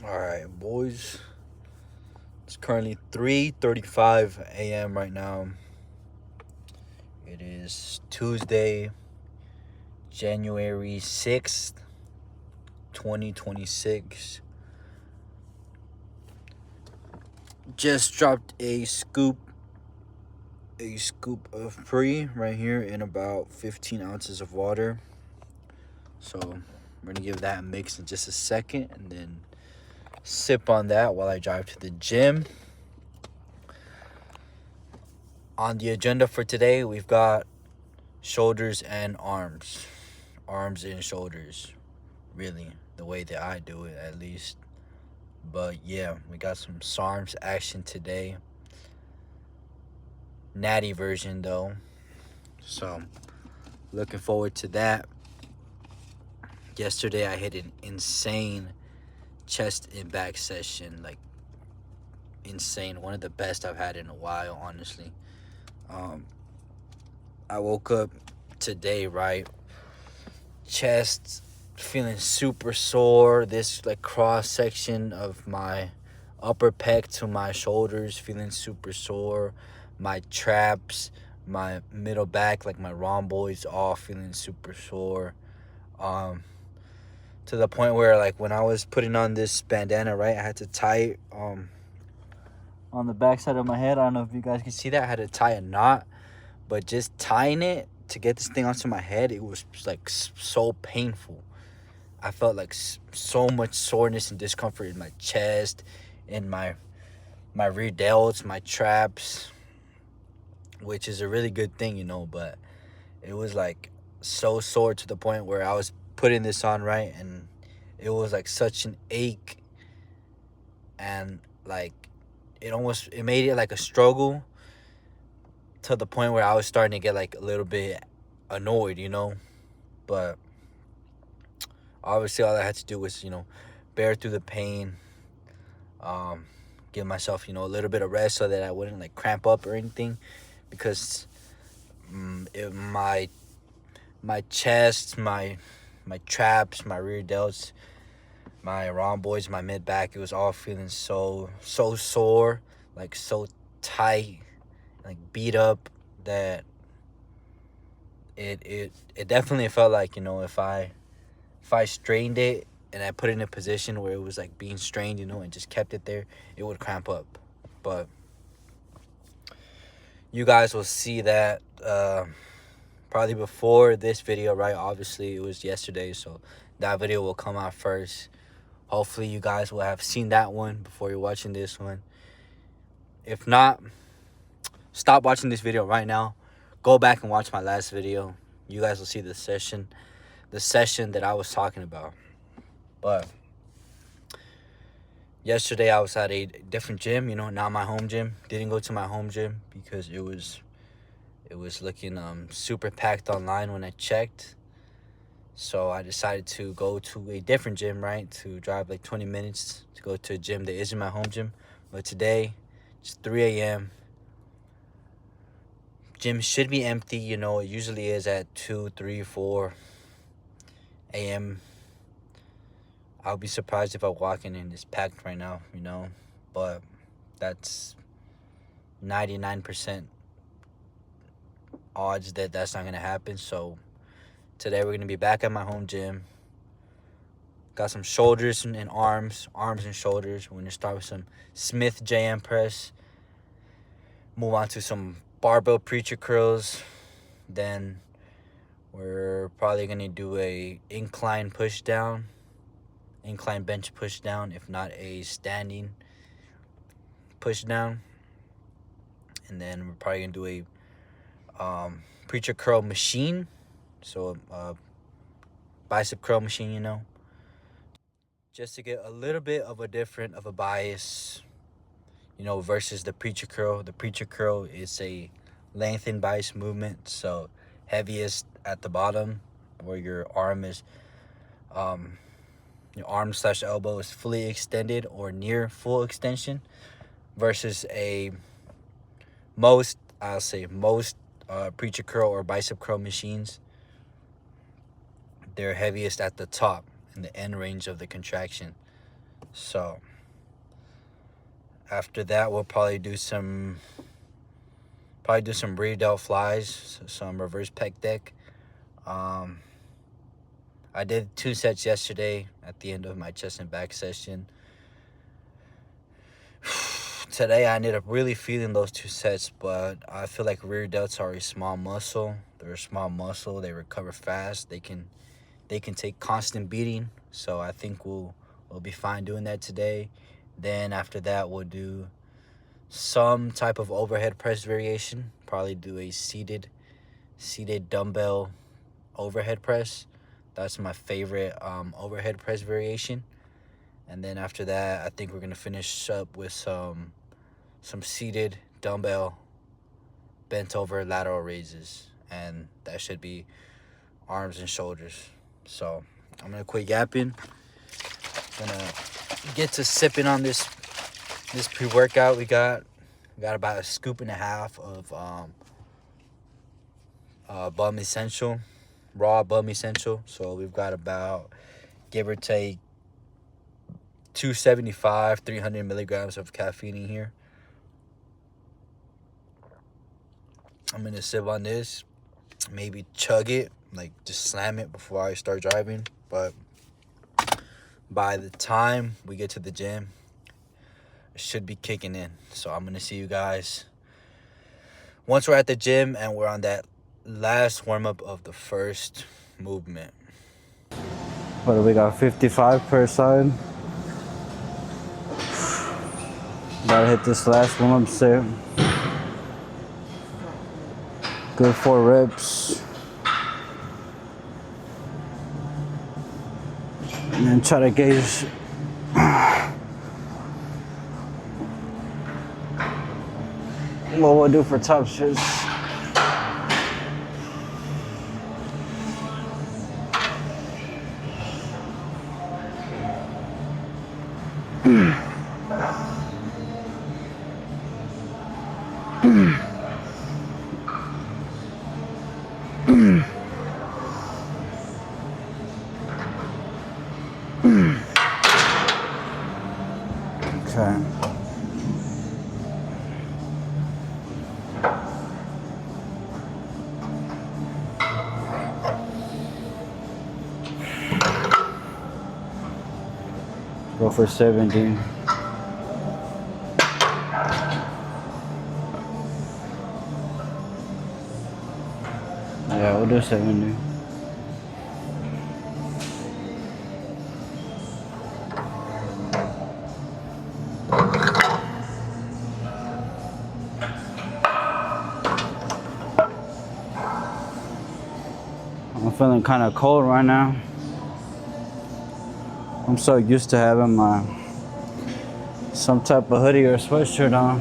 All right, boys. It's currently 3:35 a.m. right now. It is Tuesday, January 6th, 2026. Just dropped a scoop of pre right here in about 15 ounces of water. So we're gonna give that a mix in just a second and then sip on that while I drive to the gym. On the agenda for today, we've got shoulders and arms. Arms and shoulders, really, the way that I do it at least. But yeah, we got some SARMs action today. Natty version though. So looking forward to that. Yesterday I hit an insane chest and back session, like insane. One of the best I've had in a while, honestly. Um, I woke up today, right? Chest feeling super sore. This like cross section of my upper pec to my shoulders feeling super sore. My traps, my middle back, like my rhomboids, all feeling super sore. Um, to the point where like when I was putting on this bandana, right, I had to tie it on the back side of my head. I don't know if you guys can see that. I had to tie a knot, but just tying it to get this thing onto my head, it was like so painful. I felt like so much soreness and discomfort in my chest, in my rear delts, my traps, which is a really good thing, but it was like so sore to the point where I was putting this on, right, and it was like such an ache, and like it made it like a struggle to the point where I was starting to get like a little bit annoyed, but obviously all I had to do was, bear through the pain, um, give myself, a little bit of rest so that I wouldn't like cramp up or anything, because my chest, my traps, my rear delts, my rhomboids, my mid back, it was all feeling so sore, like so tight, like beat up, that it definitely felt like, if I strained it and I put it in a position where it was like being strained, and just kept it there, it would cramp up. But you guys will see that probably before this video, right? Obviously, it was yesterday, so that video will come out first. Hopefully, you guys will have seen that one before you're watching this one. If not, stop watching this video right now. Go back and watch my last video. You guys will see the session that I was talking about. But yesterday I was at a different gym, not my home gym. Didn't go to my home gym because it was looking super packed online when I checked. So I decided to go to a different gym, right? To drive like 20 minutes to go to a gym that isn't my home gym. But today, it's 3 a.m. Gym should be empty, it usually is at 2, 3, 4 a.m. I'll be surprised if I walk in and it's packed right now, but that's 99% odds that that's not going to happen. So today we're going to be back at my home gym. Got some shoulders and arms and shoulders. We're going to start with some Smith JM press. Move on to some barbell preacher curls. Then we're probably going to do a incline bench push down, if not a standing push down. And then we're probably going to do a preacher curl machine. So bicep curl machine, just to get a little bit of a bias, versus the preacher curl. The preacher curl is a lengthened bias movement, so heaviest at the bottom, where your arm is, your arm/elbow is fully extended or near full extension, versus most preacher curl or bicep curl machines, they're heaviest at the top in the end range of the contraction. So after that, we'll probably do some rear delt flies, some reverse pec deck. I did 2 sets yesterday at the end of my chest and back session. Today I ended up really feeling those 2 sets, but I feel like rear delts are a small muscle. They're a small muscle. They recover fast. They can take constant beating. So I think we'll be fine doing that today. Then after that, we'll do some type of overhead press variation. Probably do a seated dumbbell overhead press. That's my favorite overhead press variation. And then after that, I think we're gonna finish up with some seated dumbbell bent over lateral raises, and that should be arms and shoulders. So I'm gonna quit yapping. Gonna get to sipping on this pre-workout. We got about a scoop and a half of Bum Essential, raw Bum Essential. So we've got about, give or take, 275, 300 milligrams of caffeine in here. I'm gonna sip on this, maybe chug it, like just slam it before I start driving. But by the time we get to the gym, it should be kicking in. So I'm gonna see you guys once we're at the gym and we're on that last warm-up of the first movement. What do we got? 55 per side. Gotta hit this last warm-up set. Good 4 reps. And then try to gauge what we'll do for top shifts. Okay. Go for 70. Yeah, we'll do 70. I'm feeling kind of cold right now. I'm so used to having some type of hoodie or sweatshirt on.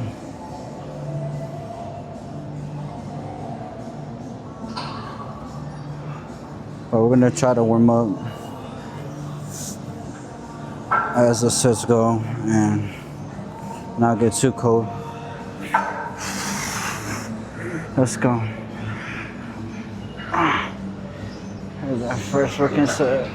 But we're gonna try to warm up as the sets go and not get too cold. Let's go. Here's our first working set.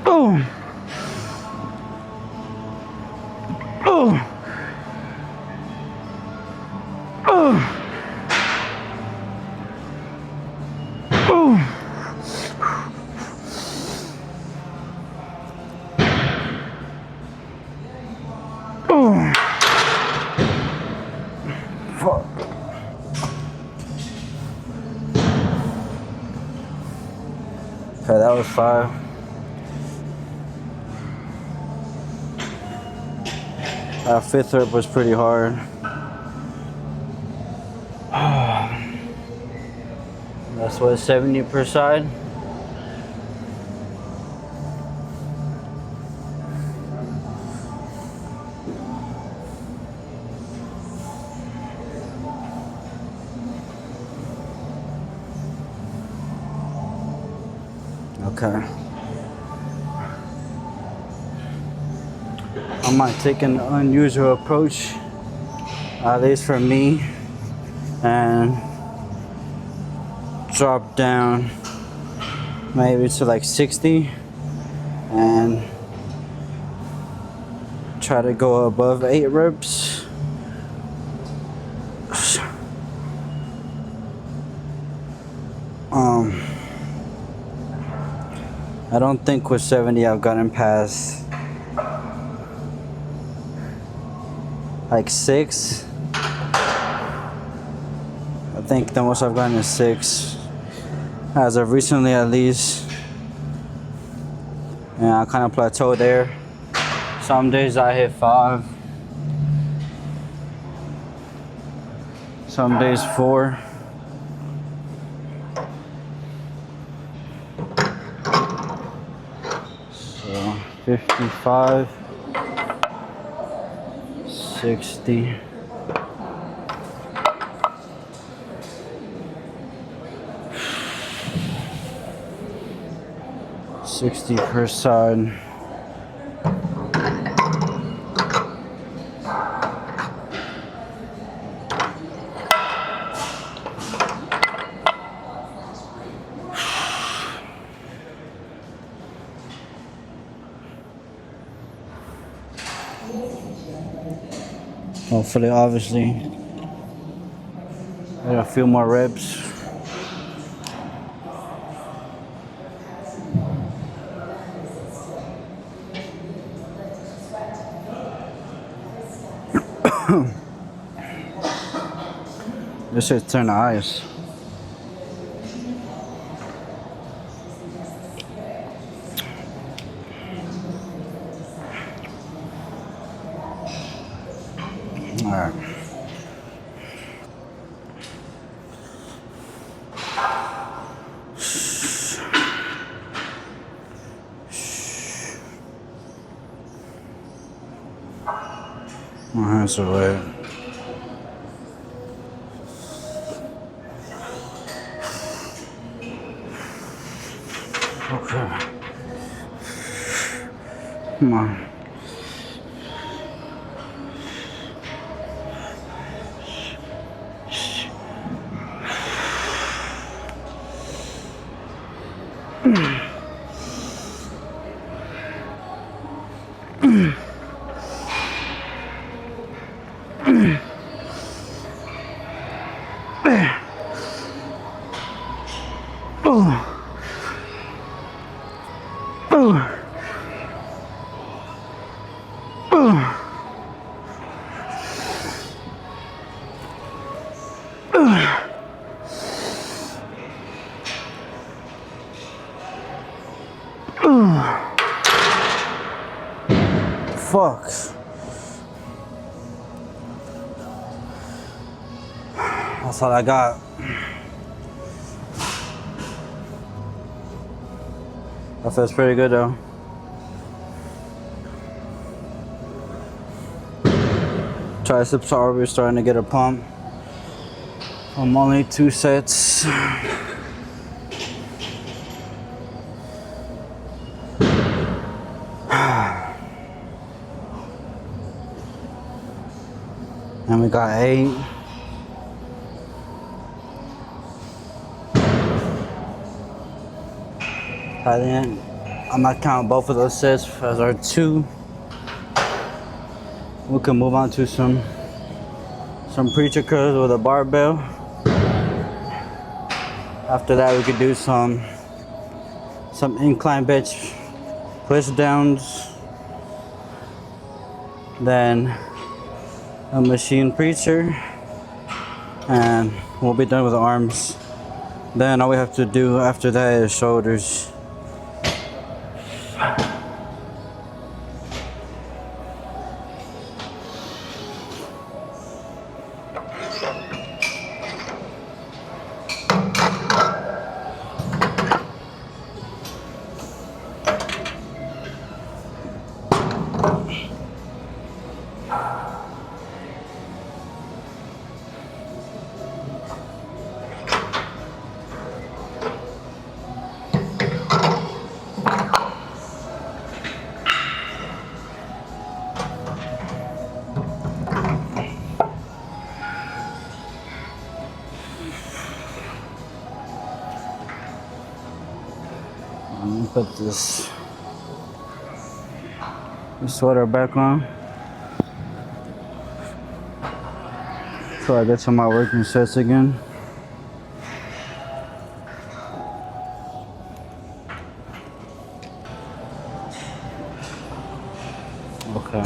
Oh. Oh. Oh. Oh. Oh. Fuck. Okay, that was 5. That 5th rep was pretty hard. That's what, 70 per side? Okay. I might take an unusual approach. at least for me, and drop down maybe to like 60 and try to go above 8 reps. I don't think with 70 I've gotten past like 6. I think the most I've gotten is 6 as of recently, at least. And I kind of plateaued there. Some days I hit 5, some days 4. So 55, 60. 60 per side. Hopefully, obviously, get a few more reps. This shit's turn to ice. All right. My hands are wet. Okay. Come on. Fuck. That's all I got. That feels pretty good though. Triceps are already starting to get a pump. I'm only 2 sets. And we got 8. By the end, I'm not counting both of those sets as our 2. We can move on to some preacher curls with a barbell. After that, we could do some incline bench push downs. Then a machine preacher, and we'll be done with the arms. Then all we have to do after that is shoulders. Let me put this sweater back on. So I get to my working sets again. Okay.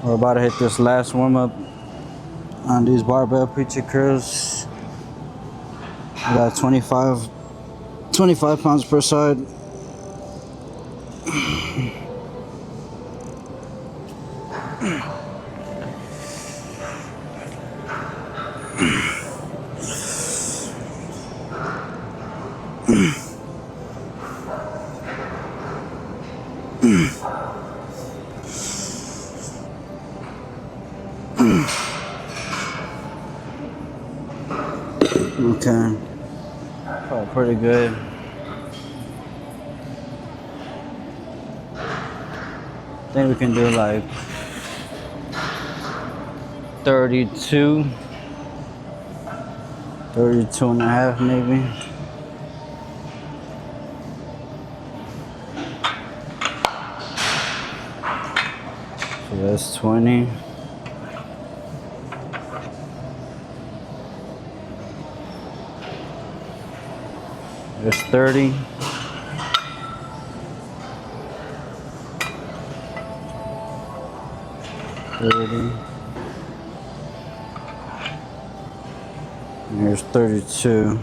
We're about to hit this last warm up on these barbell preacher curls. I got 25 pounds per side. Okay. Oh, pretty good. I think we can do like 32 and a half maybe. So that's 20. There's 30. And here's 32.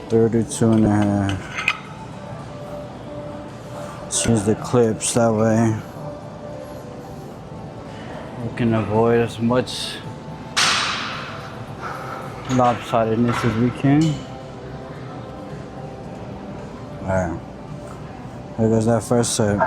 Thirty-two and a half. Change the clips that way we can avoid as much lopsidedness as we can. Alright, here goes that first set.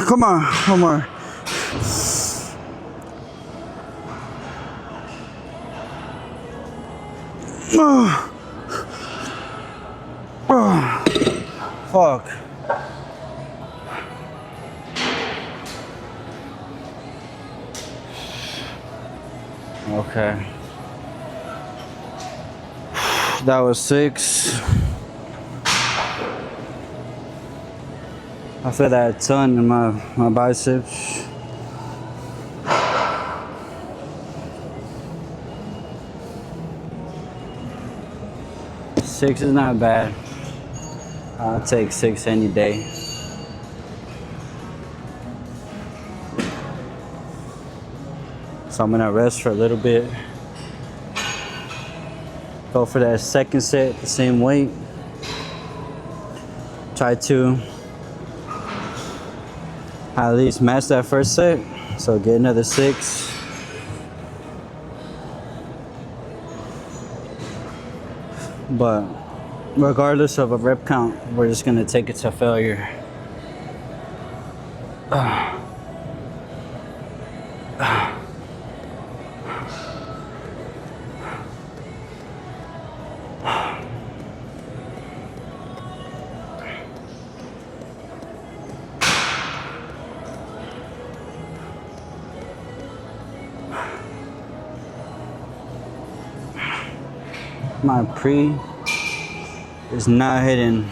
Come on, one more. Fuck. Okay. That was 6. I feel that a ton in my biceps. Six is not bad. I'll take 6 any day. So I'm gonna rest for a little bit. Go for that second set, the same weight. Try to at least match that first set. So get another 6. But regardless of a rep count, we're just gonna take it to failure. My pre is not hitting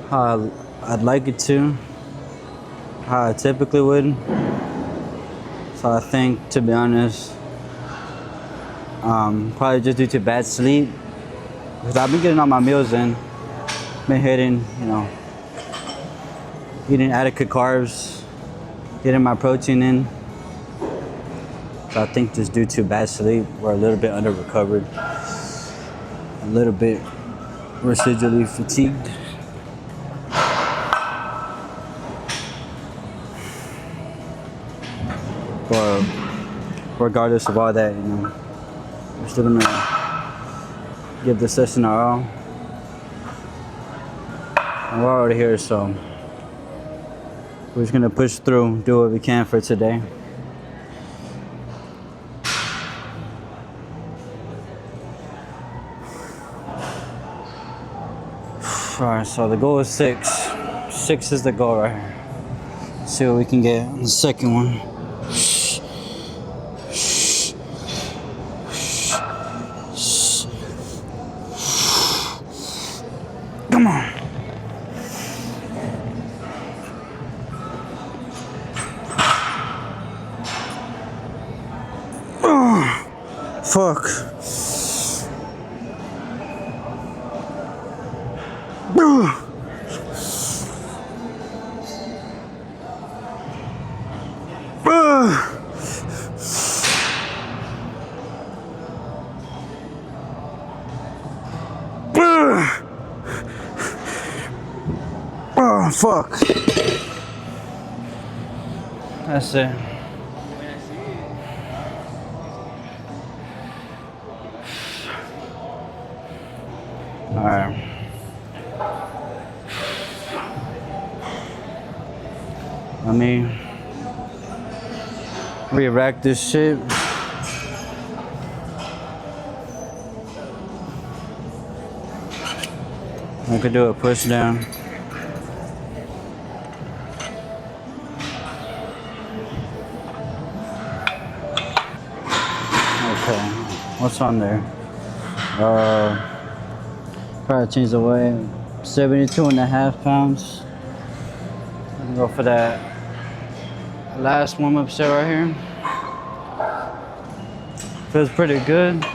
how I'd like it to, how I typically would. So I think, to be honest, probably just due to bad sleep, because I've been getting all my meals in, been hitting, eating adequate carbs, getting my protein in. So I think just due to bad sleep, we're a little bit under recovered, a little bit residually fatigued. But regardless of all that, you know, we're still gonna give the session our all. And we're already here, so we're just gonna push through, do what we can for today. Alright, so the goal is 6. 6 is the goal right here. Let's see what we can get on the second one. Come on. Fuck. Oh, fuck. That's it. Alright. Let me re-rack this shit. I could do a push down. Okay, what's on there? Probably change the weight. 72.5 pounds. I can go for that last warm-up set right here. Feels pretty good.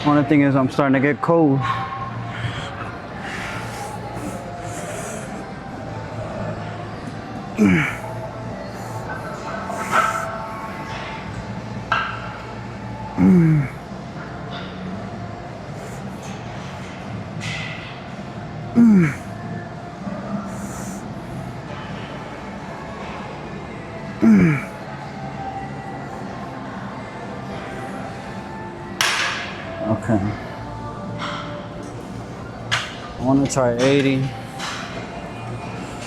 Only thing is I'm starting to get cold. Okay. I want to try 80.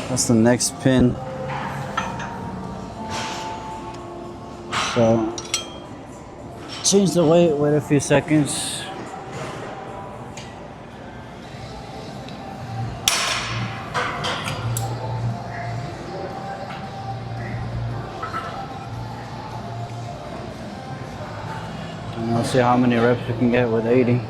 That's the next pin. So, change the weight, wait a few seconds. And I'll see how many reps we can get with 80.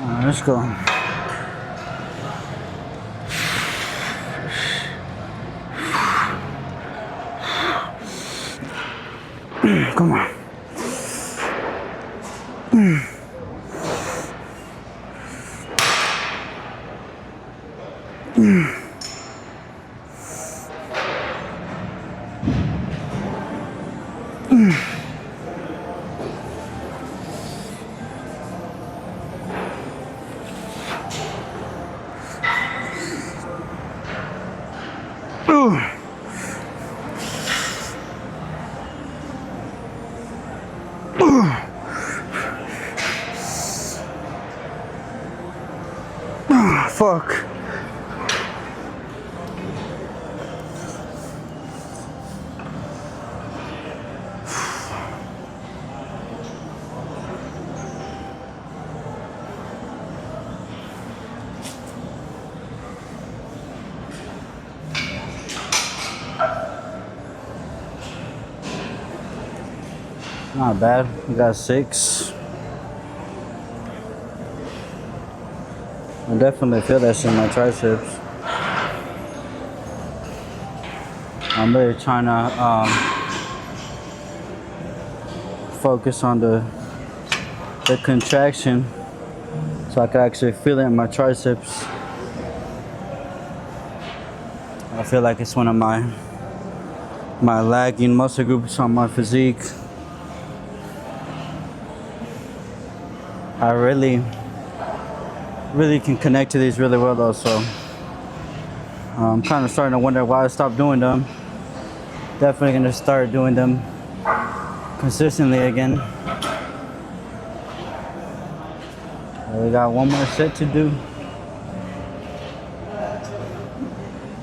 Alright, let's go. Come on. Fuck. Not bad. We got 6. I definitely feel that shit in my triceps. I'm really trying to focus on the contraction so I can actually feel it in my triceps. I feel like it's one of my lagging muscle groups on my physique. I really can connect to these really well though, so I'm kind of starting to wonder why I stopped doing them. Definitely gonna start doing them consistently again. We got one more set to do.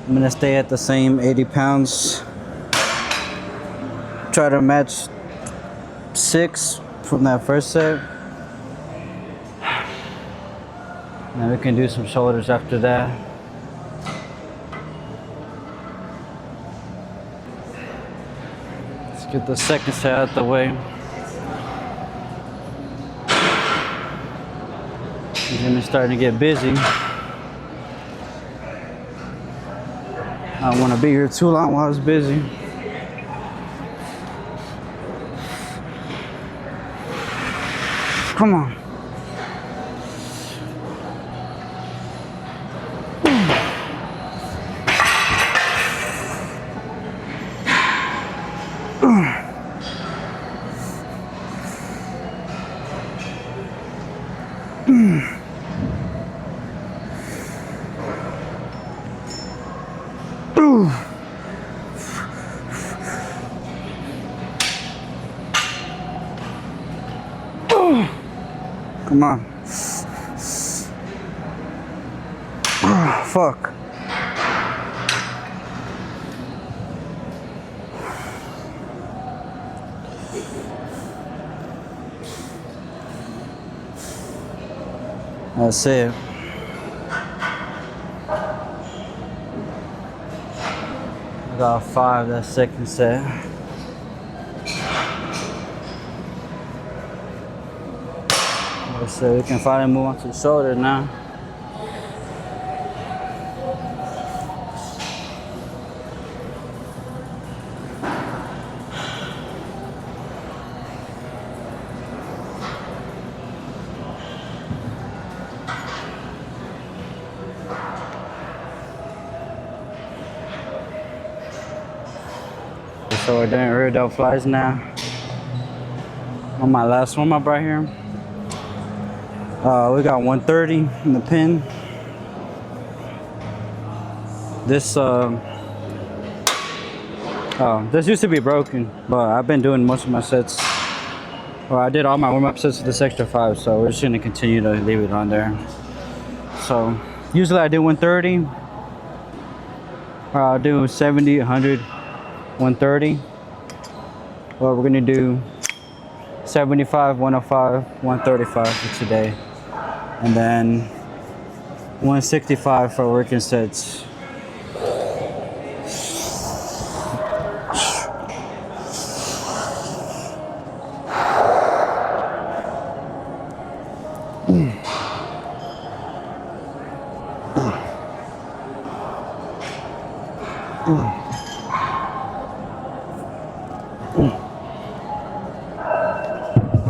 I'm gonna stay at the same 80 pounds. Try to match 6 from that first set. Now we can do some shoulders after that. Let's get the second set out the way. The gym is starting to get busy. I don't want to be here too long while it's busy. Come on. Come on. Fuck. That's it. I got 5 that second set. So we can finally move on to the shoulder now. So we're doing rear delt flies now. On my last warm up right here. We got 130 in the pin. This this used to be broken, but I've been doing most of my sets. Well, I did all my warm-up sets with this extra 5, so we're just gonna continue to leave it on there. So usually I do 130, or I'll do 70, 100, 130. Well, we're gonna do 75, 105, 135 for today. And then 165 for working sets.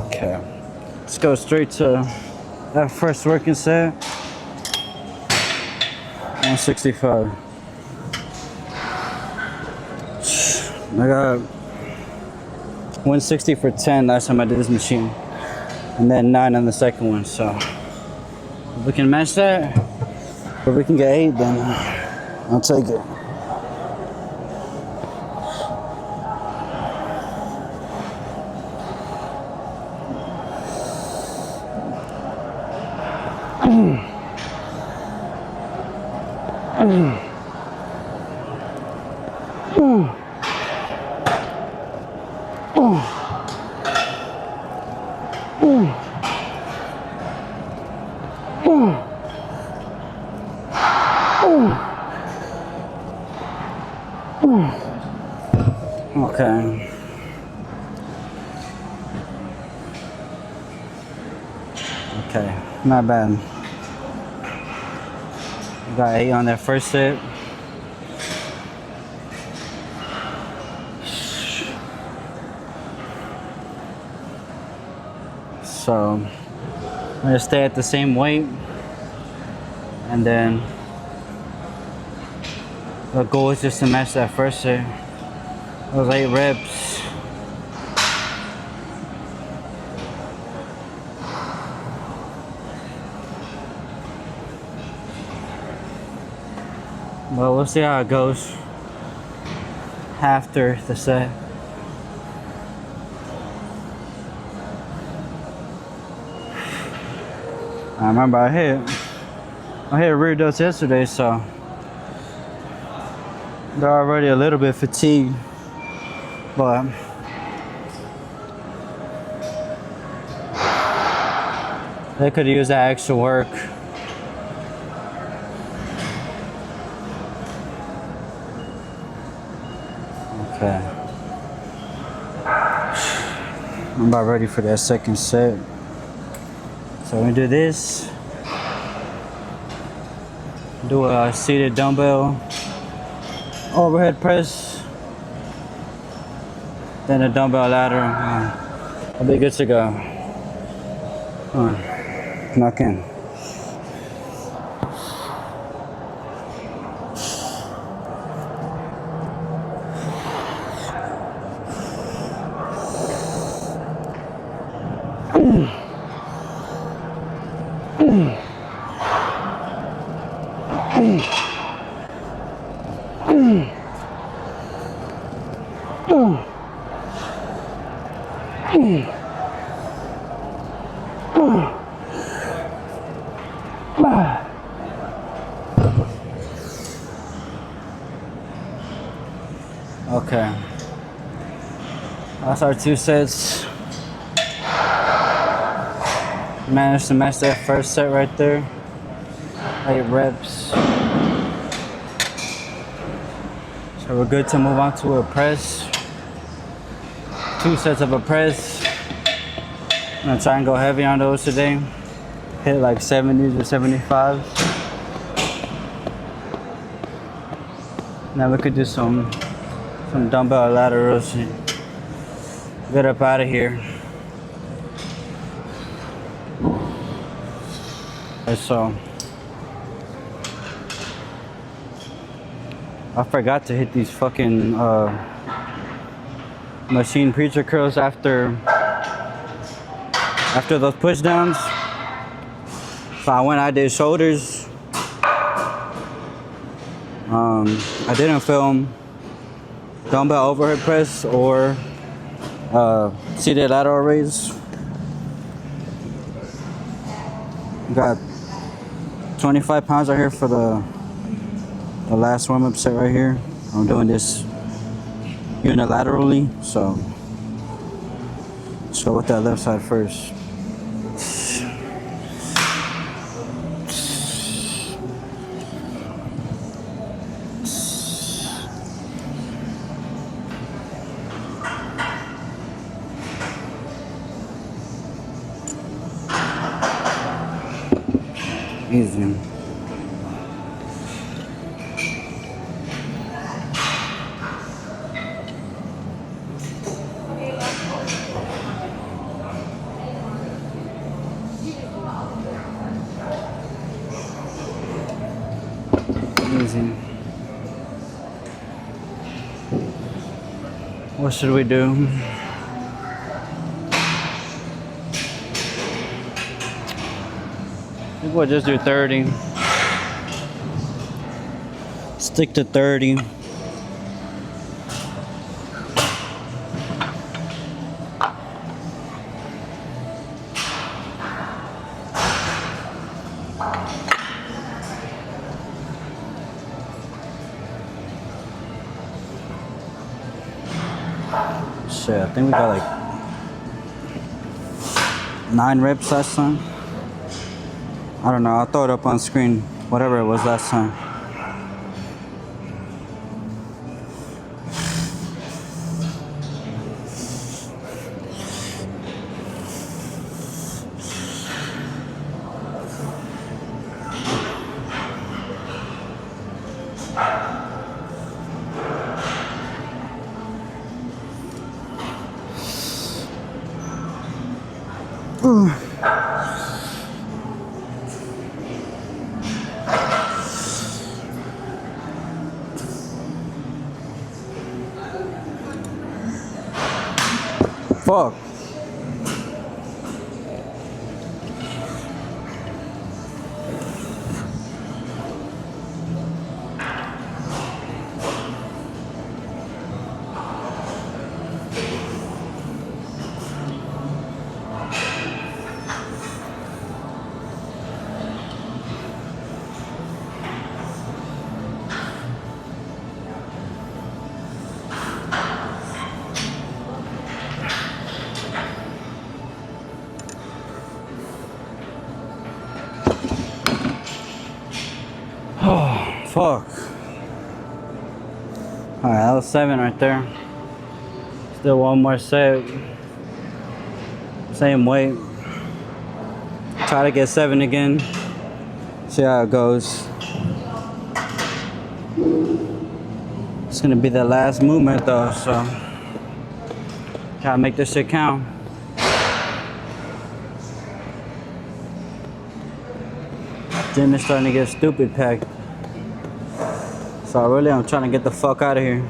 Okay, let's go straight to that first working set. 165. I got 160 for 10 last time I did this machine, and then 9 on the second one. So if we can match that, or we can get 8, then I'll take it. Okay. Okay, not bad. Got 8 on that first set. So I'm gonna stay at the same weight, and then the goal is just to match that first set. Those 8 reps. But we'll see how it goes after the set. I remember I hit rear delts yesterday, so they're already a little bit fatigued, but they could use that extra work. Okay. I'm about ready for that second set. So we're gonna do this. Do a seated dumbbell overhead press. Then a dumbbell ladder. I'll be good to go. Knock in. Okay. That's our 2 sets. Managed to match that first set right there. 8 reps. So we're good to move on to a press. 2 sets of a press. I'm gonna try and go heavy on those today. Hit like 70s or 75s. Now we could do some dumbbell laterals and get up out of here. And so I forgot to hit these fucking machine preacher curls after those push downs. So I did shoulders. I didn't film dumbbell overhead press or seated lateral raise. Got 25 pounds right here for the last warm-up set right here. I'm doing this unilaterally, so let's go with that left side first. Easy. Easy. What should we do? I think we'll just do 30. Stick to 30. Shit, I think we got like 9 reps last time. I don't know, I'll throw it up on screen, whatever it was last time. Fuck. Oh, fuck. Alright, that was 7 right there. Still one more set. Same weight. Try to get 7 again. See how it goes. It's gonna be the last movement though, so gotta make this shit count. Gym is starting to get stupid packed. So really I'm trying to get the fuck out of here.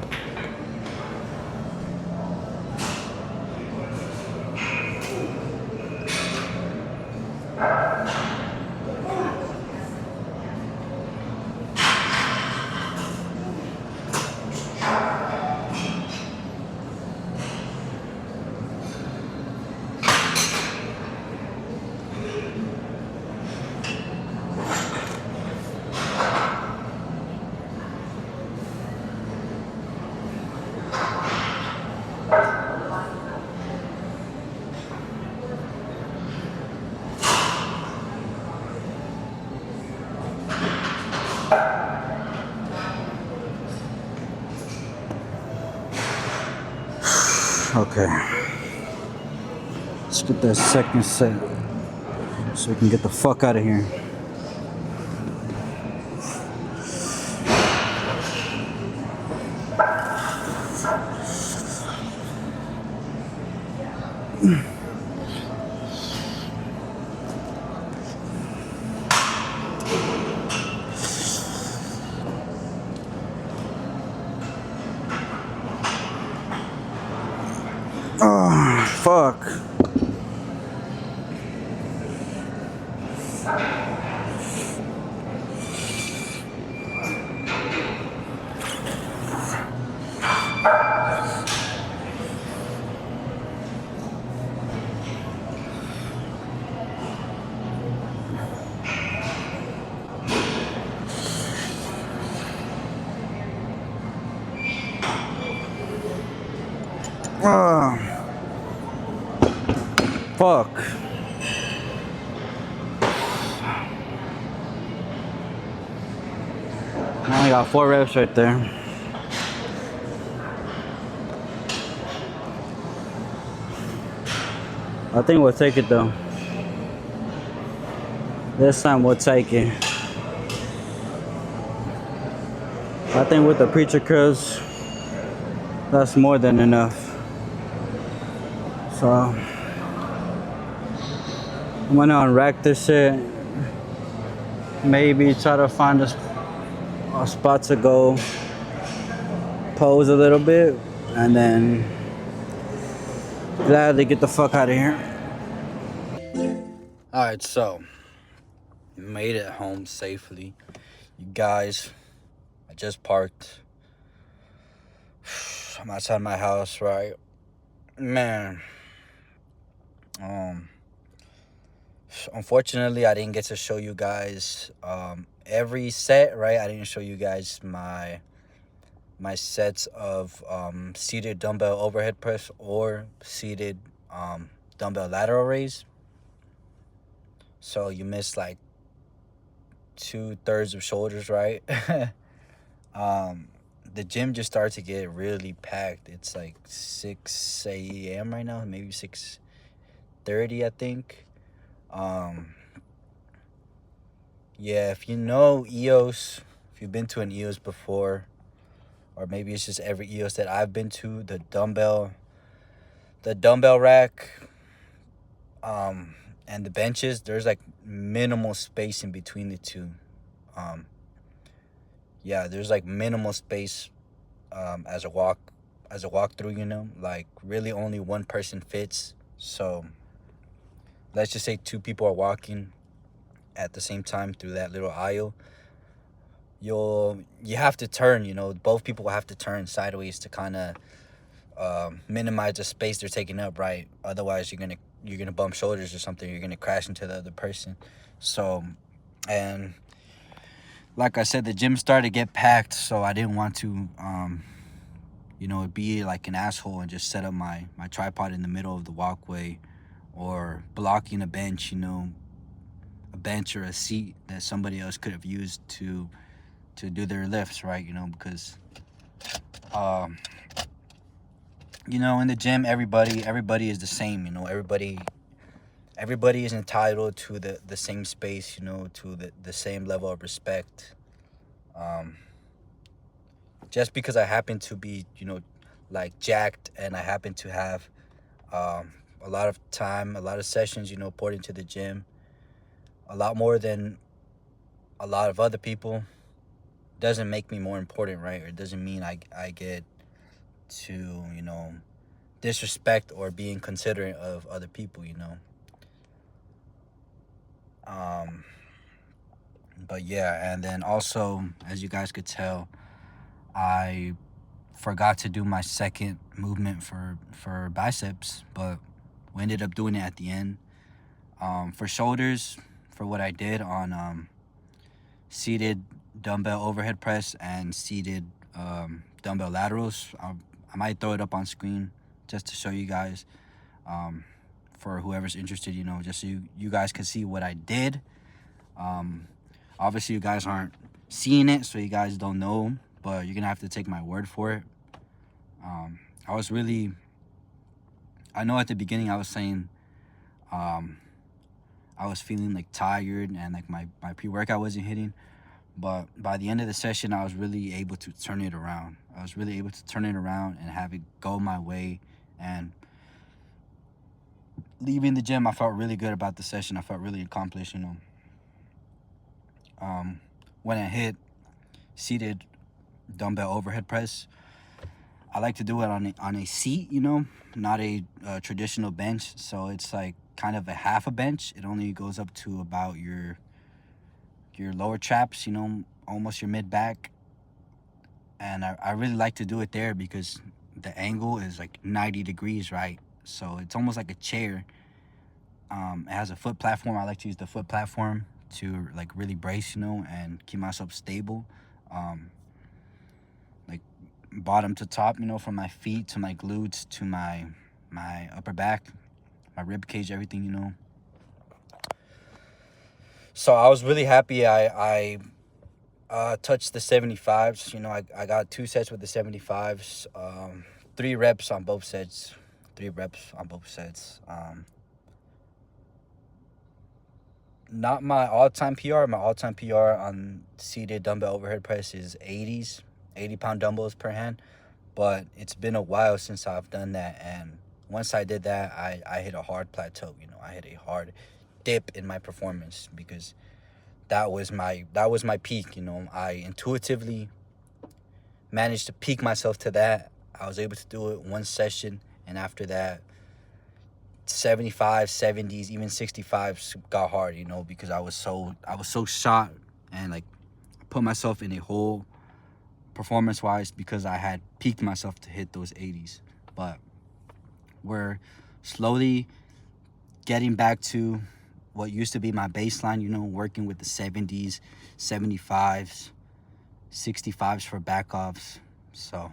Okay. Let's get that second set so we can get the fuck out of here. Oh, fuck. Oh, fuck. I only got 4 reps right there. I think we'll take it though. This time we'll take it. I think with the preacher curls, that's more than enough. So I'm gonna unrack this shit. Maybe try to find a spot to go pose a little bit, and then gladly get the fuck out of here. Alright, so made it home safely. You guys, I just parked. I'm outside my house, right? Man. Unfortunately, I didn't get to show you guys every set, right? I didn't show you guys my sets of seated dumbbell overhead press or seated dumbbell lateral raise. So you missed like 2/3 of shoulders, right? The gym just started to get really packed. It's like 6 a.m. right now, maybe 6:30, I think. Yeah, if you know EOS, if you've been to an EOS before, or maybe it's just every EOS that I've been to, the dumbbell rack And the benches, there's like minimal space in between the two. Um, yeah, there's like minimal space as a walkthrough. Like really only one person fits. So let's just say two people are walking at the same time through that little aisle. You have to turn. Both people will have to turn sideways to kind of minimize the space they're taking up, right? Otherwise, you're gonna bump shoulders or something. You're gonna crash into the other person. So, and like I said, the gym started to get packed, so I didn't want to, be like an asshole and just set up my tripod in the middle of the walkway, or blocking a bench, a bench or a seat that somebody else could have used to do their lifts, right? Because in the gym, everybody is the same. Everybody is entitled to the same space, to the same level of respect. Just because I happen to be, like jacked, and I happen to have a lot of time, a lot of sessions, poured into the gym, a lot more than a lot of other people, doesn't make me more important, right? Or doesn't mean I get to, disrespect or being considerate of other people. But yeah, and then also, as you guys could tell, I forgot to do my second movement for biceps, but we ended up doing it at the end. For shoulders, for what I did on seated dumbbell overhead press and seated dumbbell laterals, I might throw it up on screen just to show you guys, for whoever's interested, just so you guys can see what I did. Obviously, you guys aren't seeing it, so you guys don't know, but you're gonna have to take my word for it. I know at the beginning I was saying I was feeling like tired, and like my pre-workout wasn't hitting, but by the end of the session, I was really able to turn it around. And have it go my way. And leaving the gym, I felt really good about the session. I felt really accomplished. When I hit seated dumbbell overhead press, I like to do it on a seat, not a traditional bench. So it's like kind of a half a bench. It only goes up to about your lower traps, almost your mid back. And I really like to do it there because the angle is like 90 degrees, right? So it's almost like a chair. It has a foot platform. I like to use the foot platform to like really brace, and keep myself stable. Like bottom to top, from my feet to my glutes to my upper back, my rib cage, everything. So I was really happy I touched the 75s. I got 2 sets with the 75s, 3 reps on both sets. Not my all-time PR. My all-time PR on seated dumbbell overhead press is 80s, 80-pound dumbbells per hand. But it's been a while since I've done that, and once I did that, I hit a hard plateau. I hit a hard dip in my performance, because that was my peak. I intuitively managed to peak myself to that. I was able to do it one session, and after that, 75, 70s, even 65s got hard, because I was so shot, and like put myself in a hole performance wise, because I had peaked myself to hit those 80s. But we're slowly getting back to what used to be my baseline, working with the 70s, 75s, 65s for back offs. So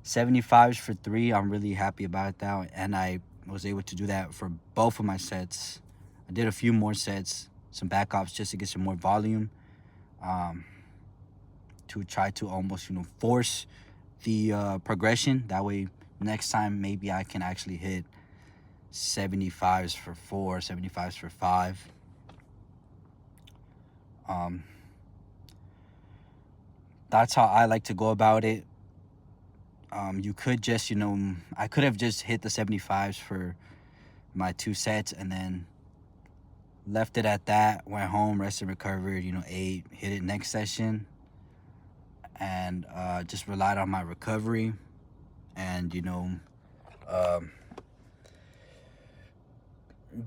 75s for 3, I'm really happy about that. And I was able to do that for both of my sets. I did a few more sets, some back offs, just to get some more volume, to try to almost, force the progression. That way, next time, maybe I can actually hit 75s for 4, 75s for 5. That's how I like to go about it. You could just, I could have just hit the 75s for my 2 sets, and then left it at that. Went home, rested, recovered, ate, hit it next session, and just relied on my recovery. And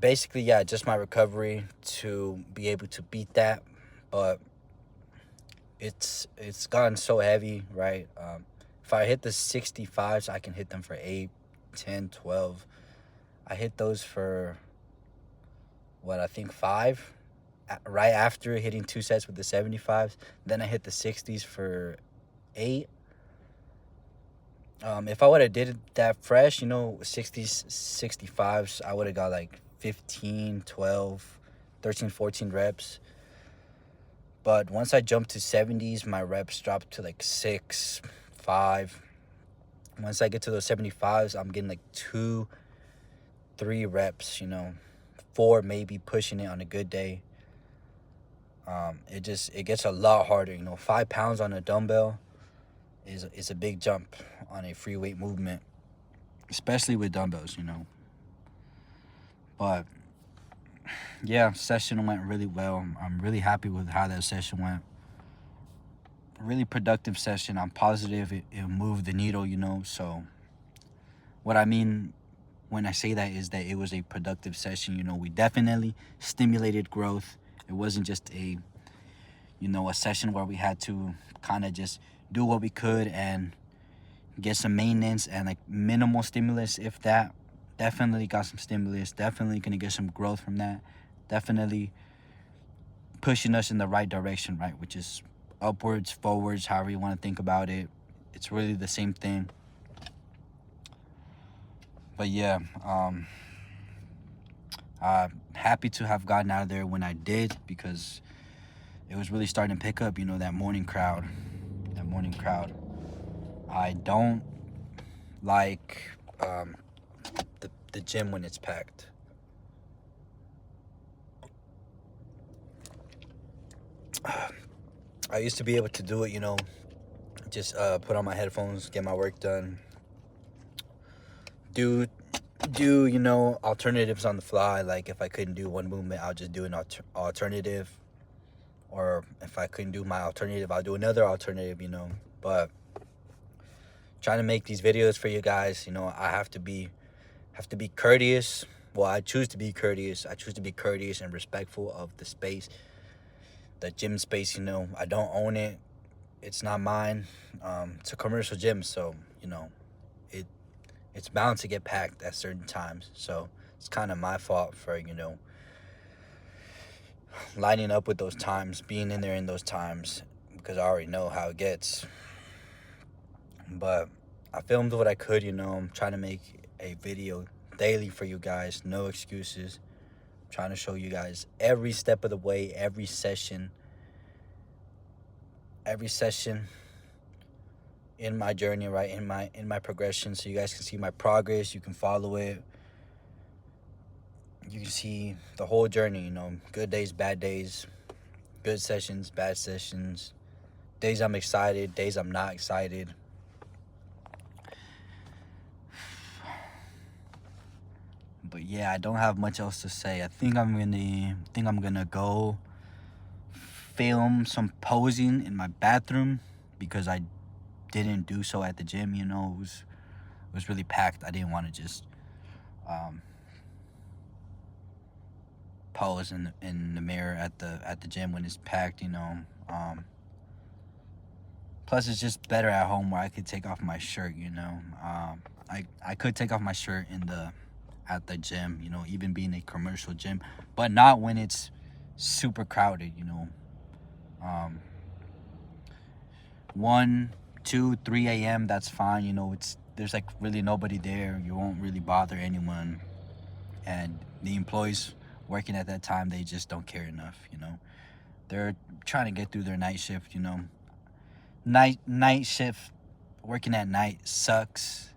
basically, yeah, just my recovery to be able to beat that. But it's gotten so heavy, right? If I hit the 65s, I can hit them for 8, 10, 12. I hit those for what, I think 5 right after hitting 2 sets with the 75s. Then I hit the 60s for 8. If I would have did that fresh, 60s, 65s, I would have got like 15, 12, 13, 14 reps. But once I jumped to 70s, my reps dropped to like 6, 5. Once I get to those 75s, I'm getting like 2, 3 reps, 4 maybe, pushing it on a good day. It gets a lot harder. 5 pounds on a dumbbell is a big jump on a free weight movement, especially with dumbbells. But yeah, session went really well. I'm really happy with how that session went. Really productive session. I'm positive it moved the needle. So what I mean when I say that is that it was a productive session. We definitely stimulated growth. It wasn't just a session where we had to kind of just do what we could and get some maintenance and like minimal stimulus, if that. Definitely got some stimulus. Definitely gonna get some growth from that. Definitely pushing us in the right direction, right? Which is upwards, forwards, however you want to think about it. It's really the same thing. But yeah, I'm happy to have gotten out of there when I did, because it was really starting to pick up, that morning crowd. I don't like the gym when it's packed. I used to be able to do it, just put on my headphones, get my work done, do alternatives on the fly. Like if I couldn't do one movement, I'll just do an alternative, or if I couldn't do my alternative, I'll do another alternative. But trying to make these videos for you guys, I have to be courteous. Well, I choose to be courteous. I choose to be courteous and respectful of the space, the gym space. I don't own it. It's not mine. It's a commercial gym, so it's bound to get packed at certain times. So it's kind of my fault for lining up with those times, being in there in those times, because I already know how it gets. But I filmed what I could. I'm trying to make a video daily for you guys. No excuses. I'm trying to show you guys every step of the way, every session in my journey, right, in my progression, so you guys can see my progress. You can follow it. You can see the whole journey. Good days, bad days, good sessions, bad sessions, days I'm excited, days I'm not excited. But yeah, I don't have much else to say. I think I'm gonna go film some posing in my bathroom, because I didn't do so at the gym. It was really packed. I didn't want to just pose in the mirror at the gym when it's packed. Plus, it's just better at home where I could take off my shirt. I could take off my shirt at the gym, even being a commercial gym, but not when it's super crowded. 1, 2, 3 a.m. that's fine. There's like really nobody there. You won't really bother anyone, and the employees working at that time, they just don't care enough. They're trying to get through their night shift. Night shift, working at night sucks.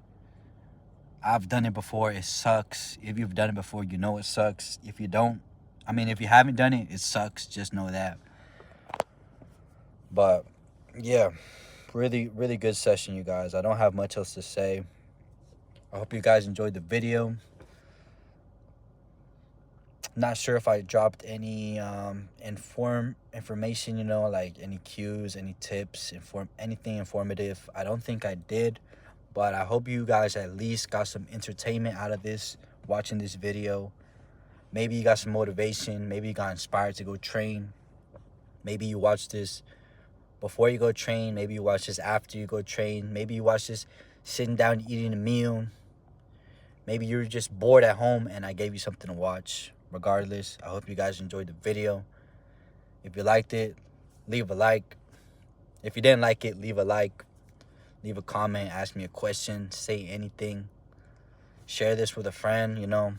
I've done it before. It sucks. If you've done it before, it sucks. If you haven't done it, it sucks. Just know that. But yeah, really, really good session, you guys. I don't have much else to say. I hope you guys enjoyed the video. Not sure if I dropped any information, you know, like any cues, any tips, anything informative. I don't think I did, but I hope you guys at least got some entertainment out of this, watching this video. Maybe you got some motivation. Maybe you got inspired to go train. Maybe you watch this before you go train. Maybe you watch this after you go train. Maybe you watch this sitting down eating a meal. Maybe you're just bored at home and I gave you something to watch. Regardless, I hope you guys enjoyed the video. If you liked it, leave a like. If you didn't like it, leave a like. Leave a comment, ask me a question, say anything. Share this with a friend, you know.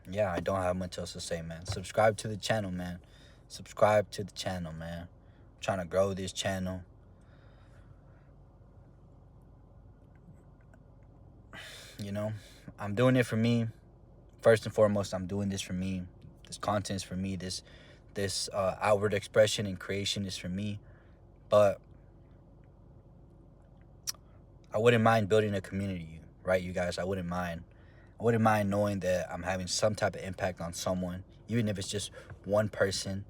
Yeah, I don't have much else to say, man. Subscribe to the channel, man. Subscribe to the channel, man. I'm trying to grow this channel. You know, I'm doing it for me. First and foremost, I'm doing this for me. This content is for me. This outward expression and creation is for me. But I wouldn't mind building a community, right, you guys? I wouldn't mind knowing that I'm having some type of impact on someone, even if it's just one person.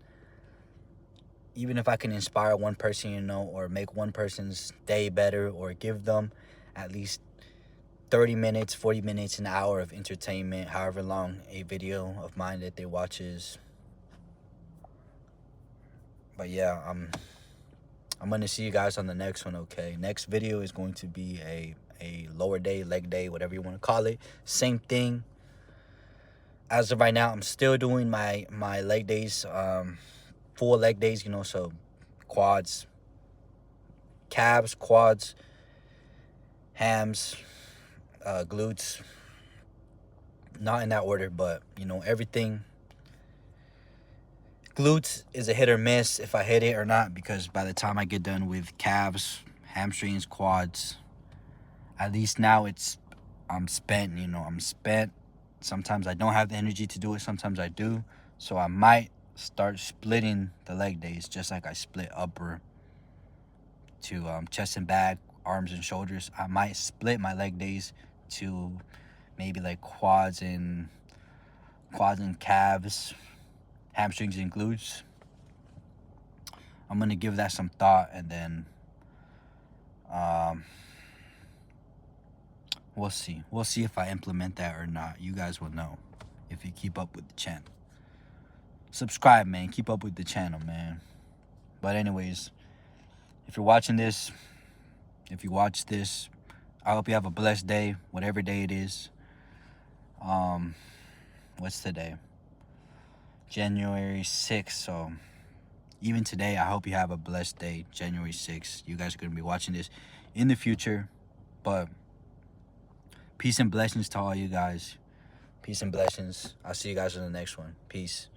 Even if I can inspire one person, you know, or make one person's day better, or give them at least 30 minutes, 40 minutes, an hour of entertainment, however long a video of mine that they watch is. But yeah, I'm gonna see you guys on the next one, okay? Next video is going to be a lower day, leg day, whatever you want to call it. Same thing. As of right now, I'm still doing my leg days, full leg days, you know, so quads, calves, quads, hams, glutes. Not in that order, but, you know, everything. Glutes is a hit or miss if I hit it or not, because by the time I get done with calves, hamstrings, quads, at least now I'm spent, you know, I'm spent. Sometimes I don't have the energy to do it, sometimes I do. So I might start splitting the leg days, just like I split upper to chest and back, arms and shoulders. I might split my leg days to maybe like quads and calves, hamstrings and glutes. I'm gonna give that some thought, and then we'll see if I implement that or not. You guys will know if you keep up with the channel. Subscribe, man. Keep up with the channel, man. But anyways, if you're watching this, if you watch this, I hope you have a blessed day, whatever day it is. What's today? January 6th. So even today, I hope you have a blessed day, January 6th. You guys are going to be watching this in the future. But peace and blessings to all you guys. Peace and blessings. I'll see you guys in the next one. Peace.